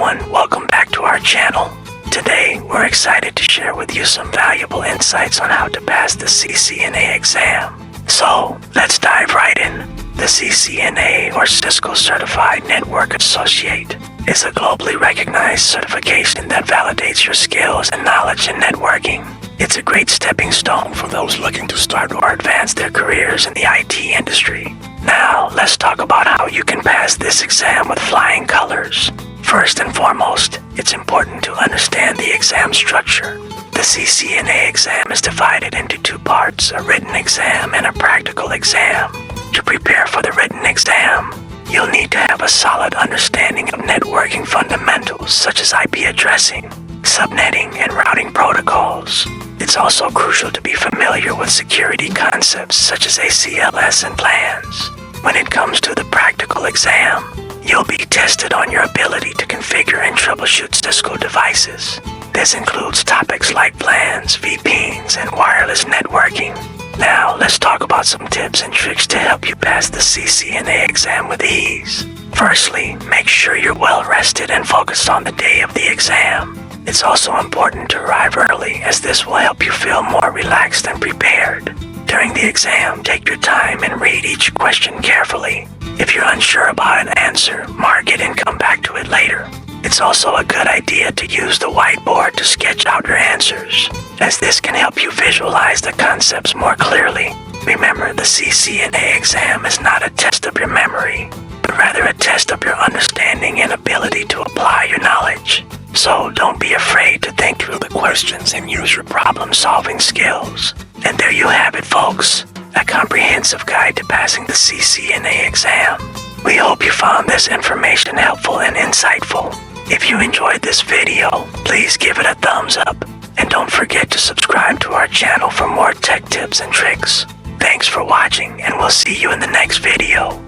everyone, welcome back to our channel. Today, we're excited to share with you some valuable insights on how to pass the CCNA exam. So, let's dive right in. The CCNA, or Cisco Certified Network Associate, is a globally recognized certification that validates your skills and knowledge in networking. It's a great stepping stone for those looking to start or advance their careers in the IT industry. Now, let's talk about how you can pass this exam with flying colors. First and foremost, it's important to understand the exam structure. The CCNA exam is divided into two parts, a written exam and a practical exam. To prepare for the written exam, you'll need to have a solid understanding of networking fundamentals such as IP addressing, subnetting, and routing protocols. It's also crucial to be familiar with security concepts such as ACLS and plans. When it comes to the practical exam, you'll be tested on your ability to configure and troubleshoot Cisco devices. This includes topics like plans, VPNs, and wireless networking. Now, let's talk about some tips and tricks to help you pass the CCNA exam with ease. Firstly, make sure you're well rested and focused on the day of the exam. It's also important to arrive early, as this will help you feel more relaxed and prepared. During the exam, take your time and read each question carefully. If you're unsure about an answer, mark it and come back to it later. It's also a good idea to use the whiteboard to sketch out your answers, as this can help you visualize the concepts more clearly. Remember, the CCNA exam is not a test of your memory, but rather a test of your understanding and ability to apply your knowledge. So don't be afraid to think through the questions and use your problem-solving skills. And there you have it, folks, a comprehensive guide to passing the CCNA exam. We hope you found this information helpful and insightful. If you enjoyed this video, please give it a thumbs up. And don't forget to subscribe to our channel for more tech tips and tricks. Thanks for watching, and we'll see you in the next video.